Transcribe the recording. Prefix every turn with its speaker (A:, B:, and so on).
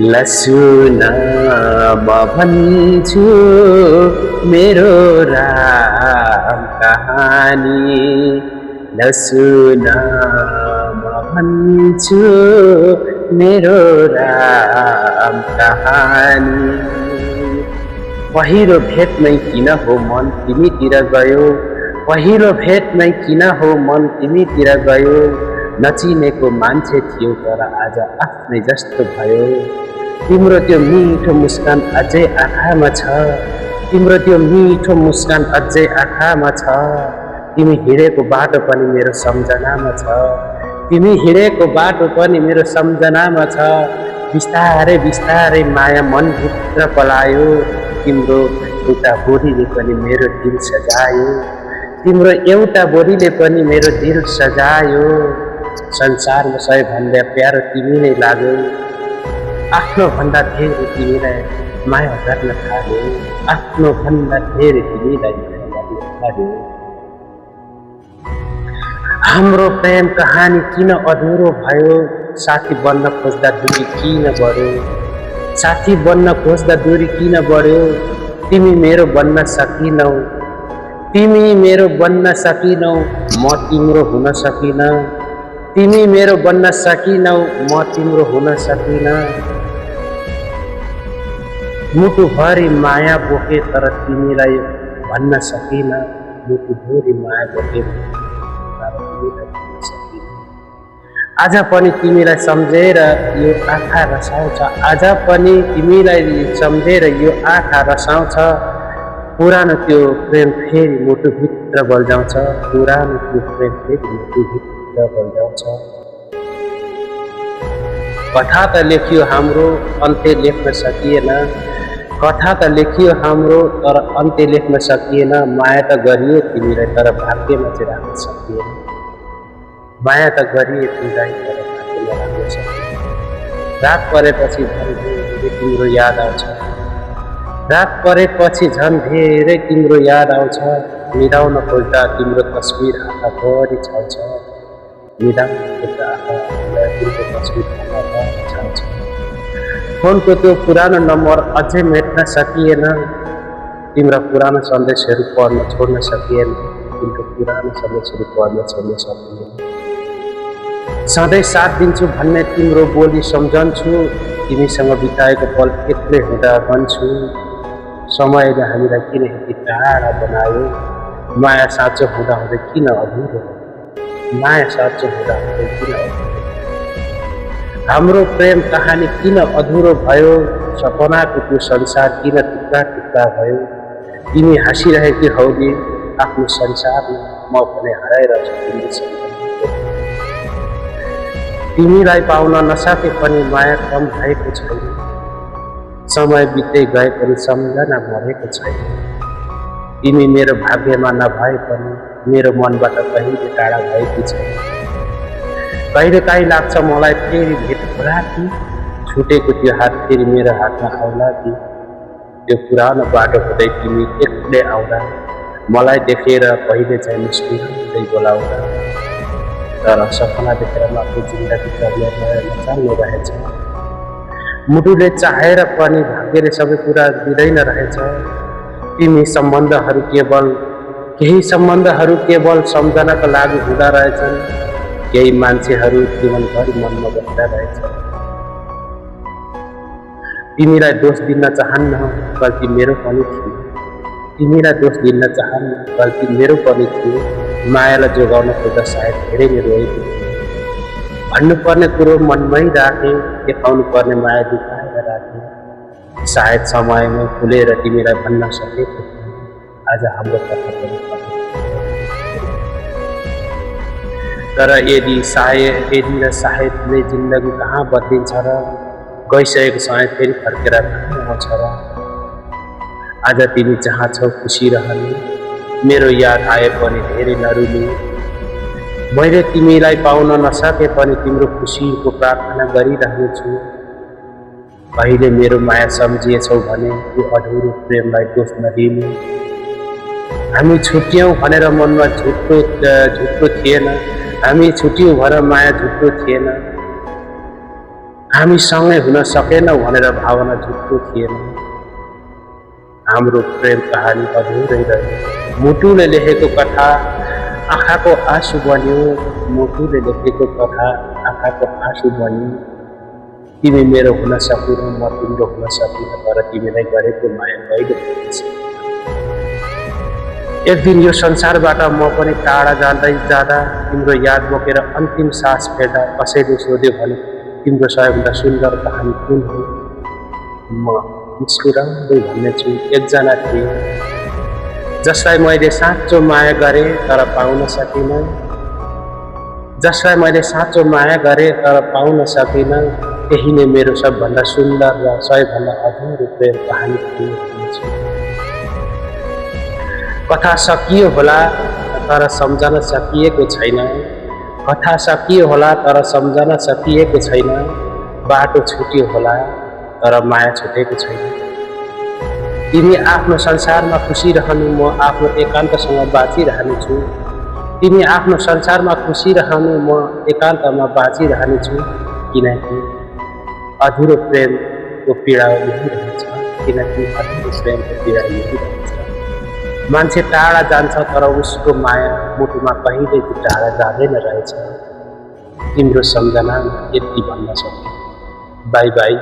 A: लसुन म भन्छु मेरो राम कहानी। लसुन म भन्छु मेरो राम कहानी। पहिलो भेटमै किन हो मन तिमीतिर गयो, पहिलो भेटमै किन हो मन तिमीतिर गयो। नचिनेको मान्छे थियो तर आज आफ्नै जस्तो भयो। तिम्रो त्यो मिठो मुस्कान अझै आँखामा छ, तिम्रो त्यो मिठो मुस्कान अझै आँखामा छ। तिमी हिँडेको बाटो पनि मेरो सम्झनामा छ, तिमी हिँडेको बाटो पनि मेरो सम्झनामा छ। बिस्तारै बिस्तारै माया मनभित्र पलायो, तिम्रो एउटा बोलीले पनि मेरो दिल सजायो, तिम्रो एउटा बोलीले पनि मेरो दिल सजायो। संसारमा सबैभन्दा प्यारो तिमी नै लाग्यो, आफ्नो भन्दा धेरै तिमीलाई माया गर्न थाल्यो, आफ्नो भन्दा धेरै तिमीलाई माया गर्न थाल्यो। हाम्रो प्रेम कहानी किन अधुरो भयो, साथी बन्न खोज्दा दूरी किन बढ्यो, साथी बन्न खोज्दा दूरी किन बढ्यो। तिमी मेरो बन्न सकिनौ, तिमी मेरो बन्न सकिनौ, म तिम्रो हुन सकिन। तिमी मेरो बन्न सकिनौ, म तिम्रो हुन सकिन। मुटुभरि माया बोके तर तिमीलाई भन्न सकिन, मुटुभरि माया बोके तर तिमीलाई भन्न सकिन। आज पनि तिमीलाई सम्झेर यो आँखा रसाउँछ, आज पनि तिमीलाई सम्झेर यो आँखा रसाउँछ। पुरानो त्यो प्रेम फेरि मुटुभित्र बल्झाउँछ, पुरानो त्यो प्रेम फेरि मुटुभित्र बल्झाउँछ। कथा त लेखियो हाम्रो अन्त्य लेख्न सकिएन, कथा त लेखियो हाम्रो तर अन्त्य लेख्न सकिएन। माया त गरियो तिमीलाई तर भाग्यमा चाहिँ राख्न सकिएन, माया त गरियो तिमीलाई तर भाग्यमा राख्न सकिएन। रात परेपछि झन् धेरै तिम्रो याद आउँछ, रात परेपछि झन् धेरै तिम्रो याद आउँछ। मिलाउन खोज्दा तिम्रो तस्बिर आँखाभरि छाउँछ, मिलाउन खोज्दा तिम्रो तस्बिर आँखाभरि छाउँछ। फोनको त्यो पुरानो नम्बर अझै मेट्न सकिएन, तिम्रो पुरानो सन्देशहरू पढ्न छोड्न सकिएन, तिम्रो पुरानो सन्देशहरू पढ्न छोड्न सकिएन। सधैँ साथ दिन्छु भन्ने तिम्रो बोली सम्झन्छु, तिमीसँग बिताएको पल एक्लै हुँदा भन्छु। समयले हामीलाई किन यति टाढा बनायो, माया साँचो हुँदा हुँदै किन अधुरो, माया साँचो हुँदा हुँदै किन अधुरो। हाम्रो प्रेम कहानी किन अधुरो भयो, सपनाको त्यो संसार किन टुक्रा टुक्रा भयो। तिमी हाँसिरहेकी हौली आफ्नो संसारमा, म भने हराएर छु तिमीसँग। तिमीलाई पाउन नसके पनि माया कम भएको छैन, समय बित्दै गए पनि सम्झना मरेको छैन। तिमी मेरो भाग्यमा नभए पनि मेरो मनबाट कहिले टाढा भएकी छैन। कहिलेकाहीँ लाग्छ मलाई फेरि भेट होला कि, छुटेको त्यो हात फेरि मेरो हातमा आउला कि। त्यो पुरानो बाटो हुँदै तिमी एक्लै आउँदा, मलाई देखेर पहिले चाहिँ मुस्कुराउँदै बोलाउँदा। तर सपना देखेर आफ्नो जिन्दगी नचाल्ने रहेछ, मुटुले चाहेर पनि भाग्यले सबै कुरा दिँदैन रहेछ। तिमी सम्बन्धहरू केवल केही सम्बन्धहरू केवल सम्झनाका लागि हुँदा रहेछन्, केही मान्छेहरू जीवनभरि मनमा बस्दा रहेछ। तिमीलाई दोष दिन चाहन्न, गल्ती मेरो पनि थियो, तिमीलाई दोष दिन चाहन्न, गल्ती मेरो पनि थियो। मायालाई जोगाउन खोज्दा सायद धेरै नै रोएको थियो, भन्नुपर्ने कुरो मनमै राखेँ, देखाउनु पर्ने माया लुकाएर राखेँ। सायद समयमै भुलेर तिमीलाई भन्न सकेको थिएँ, आज हाम्रो कथा पनि तर यदि सायद नै जिन्दगी कहाँ बदलिन्छ र, गइसकेको समय फेरि फर्केर कहाँ आउँछ र। आज तिमी जहाँ छौ खुसी रहने, मेरो याद आए पनि धेरै नरुनी। मैले तिमीलाई पाउन नसके पनि तिम्रो खुसीको प्रार्थना गरिरहनेछु। कहिले मेरो माया सम्झिएछौ भने यो अधुरो प्रेमलाई दोष नदिनु। हामी छुट्यौँ भनेर मनमा झुट्टो थिएन, हामी छुट्यौँ भनेर माया झुट्टो थिएन। हामी सँगै हुन सकेनौँ भनेर भावना झुक्को थिएन। हाम्रो प्रेम कहानी अधुरै रह्यो। मुटुले लेखेको कथा आँखाको आँसु बन्यो। मुटुले लेखेको कथा आँखाको आँसु बन्यो। तिमी मेरो हुन सकेनौ, म तिम्रो हुन सकिनँ, तर तिमीलाई गरेको माया कहिले भुल्न सकिनँ। एक दिन यो संसारबाट म पनि टाढा जाँदै जाँदा तिम्रो याद बोकेर अन्तिम सास फेर्दा कसैले सोध्यो भने तिम्रो सबैभन्दा सुन्दर कहानी कुन हो? म मुस्कुराउँदै भन्नेछु एकजना थिए जसलाई मैले साँचो माया गरेँ तर पाउन सकिनँ। जसलाई मैले साँचो माया गरेँ तर पाउन सकिनँ। त्यही नै मेरो सबभन्दा सुन्दर र सबैभन्दा अधुरो प्रेम कहानी थियो। कथा सकियो होला तर सम्झन सकिएको छैन। कथा सकियो होला तर सम्झन सकिएको छैन। बाटो छुट्यो होला तर माया छुटेको छैन। तिमी आफ्नो संसारमा खुसी रहनु, म आफ्नो एकान्तसँग बाँचिरहनेछु। तिमी आफ्नो संसारमा खुसी रहनु, म एकान्तमा बाँचिरहनेछु। किनकि अधुरो प्रेमको पीडा यही रहन्छ। किनकि अधुरो प्रेमको पीडा यही रहन्छ। मान्छे टाढा जान्छ तर उसको माया मुटुमा कहिल्यै टाढा जाँदैन रहेछ। तिम्रो सम्झनामा यति भन्न सक्छु, बाई बाई।